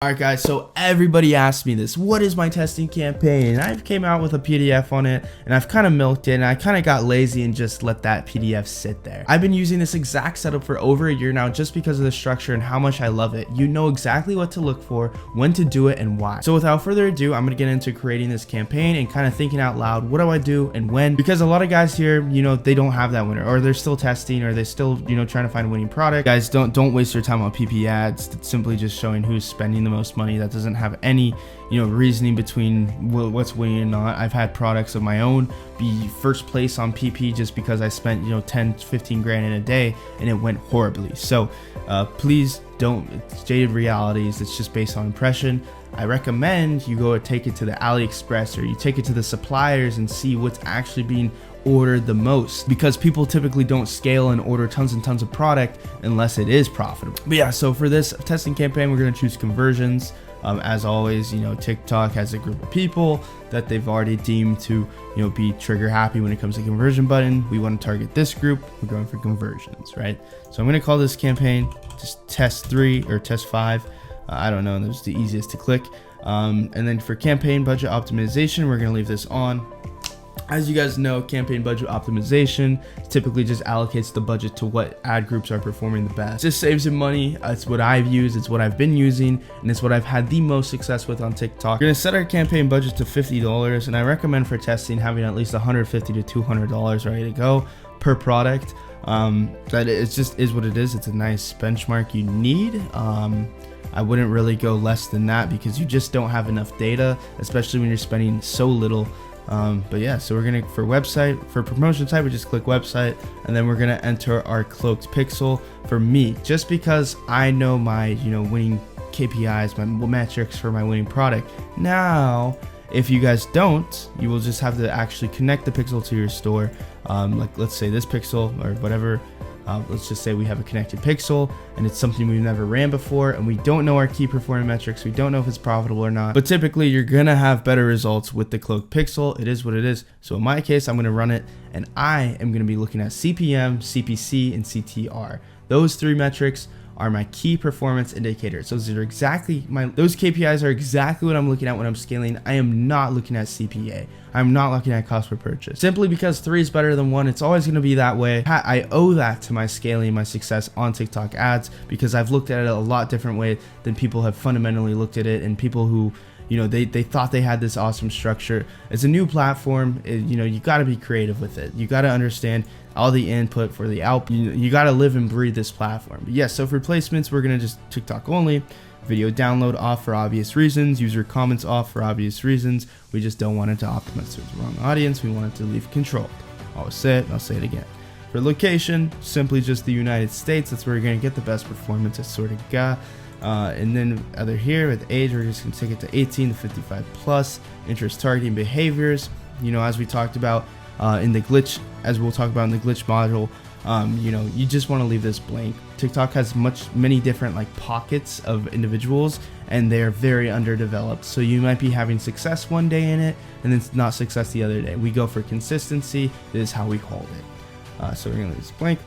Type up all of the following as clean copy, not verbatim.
Alright guys, so everybody asked me this, what is my testing campaign? And I've came out with a PDF on it, and I've kind of milked it, and I kind of got lazy and just let that PDF sit there. I've been using this exact setup for over a year now just because of the structure and how much I love it. You know exactly what to look for, when to do it, and why. So without further ado, I'm going to get into creating this campaign and kind of thinking out loud, what do I do and when? Because a lot of guys here, you know, they don't have that winner, or they're still testing, or they're still, you know, trying to find a winning product. Guys, don't waste your time on PP ads. It's simply just showing who's spending the most money. That doesn't have any, you know, reasoning between what's winning and not. I've had products of my own be first place on PP just because I spent, you know, 10-15 grand in a day and it went horribly. So please don't, it's jaded realities. It's just based on impression. I recommend you go take it to the AliExpress, or you take it to the suppliers and see what's actually being ordered the most, because people typically don't scale and order tons and tons of product unless it is profitable. But yeah, so for this testing campaign, we're going to choose conversions. As always, you know, TikTok has a group of people that they've already deemed to, you know, be trigger happy when it comes to conversion button. We want to target this group. We're going for conversions, right? So I'm going to call this campaign just test 3 or test 5. I don't know. That's the easiest to click. And then for campaign budget optimization, we're going to leave this on. As you guys know, campaign budget optimization typically just allocates the budget to what ad groups are performing the best. This saves you money. It's what I've used, it's what I've been using, and it's what I've had the most success with on TikTok. We're gonna set our campaign budget to $50, and I recommend for testing having at least $150 to $200 ready to go per product. That it just is what it is. It's a nice benchmark you need. I wouldn't really go less than that because you just don't have enough data, especially when you're spending so little. But yeah, so we're gonna, for website, for promotion type, we just click website, and then we're gonna enter our cloaked pixel. For me, just because I know my, you know, winning KPIs, my metrics for my winning product. Now, if you guys don't, you will just have to actually connect the pixel to your store. Like let's say this pixel or whatever. Let's just say we have a connected pixel and it's something we've never ran before, and we don't know our key performance metrics. We don't know if it's profitable or not, but typically you're gonna have better results with the cloaked pixel. It is what it is. So in my case, I'm gonna run it, and I am gonna be looking at CPM, CPC, and CTR. Those 3 metrics are my key performance indicators. Those are exactly those KPIs are exactly what I'm looking at when I'm scaling. I am not looking at CPA. I'm not looking at cost per purchase. Simply because 3 is better than 1. It's always going to be that way. I owe that to my scaling, my success on TikTok ads, because I've looked at it a lot different way than people have fundamentally looked at it, and people who, you know, they thought they had this awesome structure. It's a new platform. You know, you got to be creative with it. You got to understand all the input for the output. You got to live and breathe this platform. But yes, so for placements, we're going to just TikTok only. Video download off for obvious reasons. User comments off for obvious reasons. We just don't want it to optimize to the wrong audience. We want it to leave controlled. I'll say it. I'll say it again. For location, simply just the United States. That's where you're going to get the best performance. It's sort of got. And then other here with age, we're just going to take it to 18 to 55 plus. Interest targeting behaviors, you know, as we talked about in the glitch, as we'll talk about in the glitch module, you know, you just want to leave this blank. TikTok has many different like pockets of individuals, and they're very underdeveloped. So you might be having success one day in it and then not success the other day. We go for consistency. This is how we hold it. So we're going to leave this blank.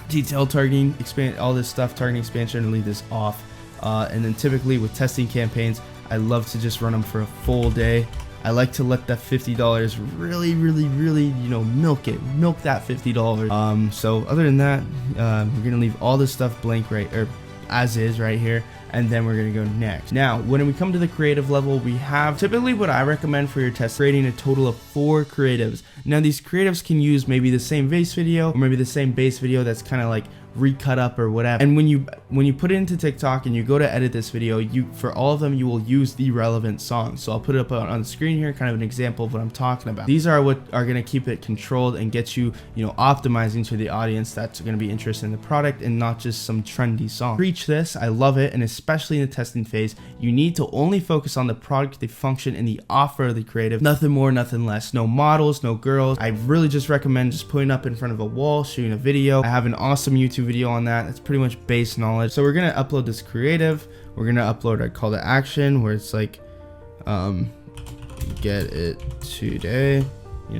Detailed targeting, expand all this stuff, targeting expansion, and leave this off. And then typically with testing campaigns, I love to just run them for a full day. I like to let that $50 really, you know, milk that $50. So other than that, we're gonna leave all this stuff blank or as is right here, and then we're gonna go next. Now, when we come to the creative level, we have typically what I recommend for your test, creating a total of 4 creatives. Now, these creatives can use maybe the same base video, or maybe the same base video that's kind of like recut up or whatever. And when you put it into TikTok and you go to edit this video, for all of them you will use the relevant song. So I'll put it up on the screen here, kind of an example of what I'm talking about. These are what are going to keep it controlled and get you, you know, optimizing to the audience that's going to be interested in the product and not just some trendy song. Preach this. I love it. And especially in the testing phase, you need to only focus on the product, the function, and the offer of the creative. Nothing more, nothing less. No models, no girls. I really just recommend just putting up in front of a wall, shooting a video. I have an awesome YouTube video on that. It's pretty much base knowledge. So we're gonna upload this creative. We're gonna upload our call to action where it's like get it today.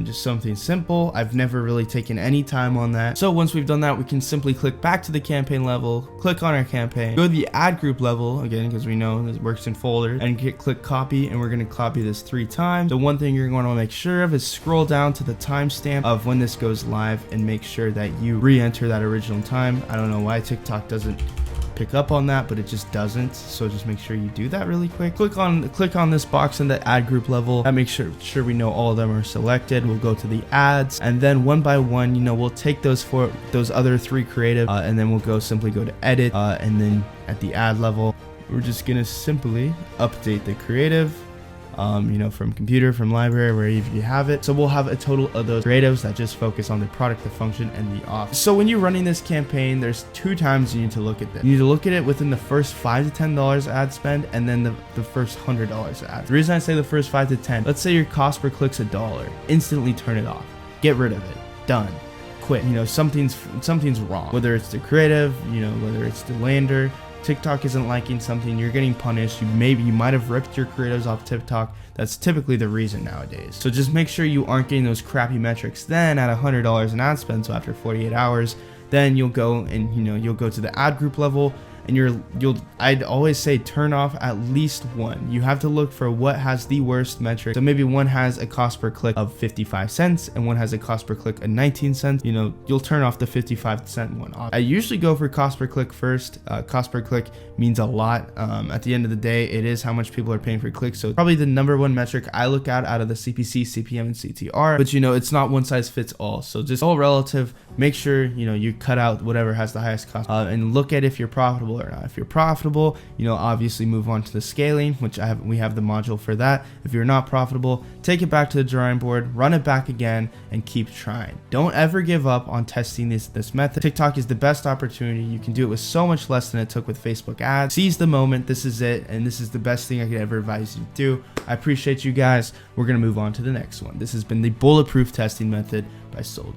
just something simple. I've never really taken any time on that. So once we've done that, we can simply click back to the campaign level, click on our campaign, go to the ad group level again, because we know this works in folders, and click copy, and we're going to copy this 3 times. The one thing you're going to make sure of is scroll down to the timestamp of when this goes live and make sure that you re-enter that original time. I don't know why TikTok doesn't pick up on that, but it just doesn't, so just make sure you do that really quick. Click on this box in the ad group level and make sure we know all of them are selected. We'll go to the ads, and then one by one, we'll take those other 3 creative, and then we'll simply go to edit, and then at the ad level, we're just gonna simply update the creative, from computer, from library, wherever you have it. So we'll have a total of those creatives that just focus on the product, the function, and the offer. So when you're running this campaign, there's 2 times you need to look at this. You need to look at it within the first $5 to $10 ad spend, and then the first $100 ad. The reason I say the first 5 to 10, let's say your cost per click's $1. Instantly turn it off. Get rid of it. Done. Quit. Something's wrong. Whether it's the creative, whether it's the lander, TikTok isn't liking something, you're getting punished. You might have ripped your creatives off TikTok. That's typically the reason nowadays. So just make sure you aren't getting those crappy metrics. Then at $100 in ad spend, so after 48 hours, then you'll go and you'll go to the ad group level, and I'd always say turn off at least one. You have to look for what has the worst metric. So maybe one has a cost per click of 55 cents and one has a cost per click of 19 cents. You'll turn off the 55-cent one off. I usually go for cost per click first. Cost per click means a lot. At the end of the day, it is how much people are paying for clicks. So probably the number one metric I look at out of the CPC, CPM, and CTR. But it's not one size fits all. So just all relative. Make sure you cut out whatever has the highest cost, and look at if you're profitable or not. If you're profitable, obviously move on to the scaling, which we have the module for that. If you're not profitable, take it back to the drawing board, run it back again, and keep trying. Don't ever give up on testing this method. TikTok is the best opportunity. You can do it with so much less than it took with Facebook ads. Seize the moment. This is it, and this is the best thing I could ever advise you to do. I appreciate you guys. We're gonna move on to the next one. This has been the bulletproof testing method by Sold.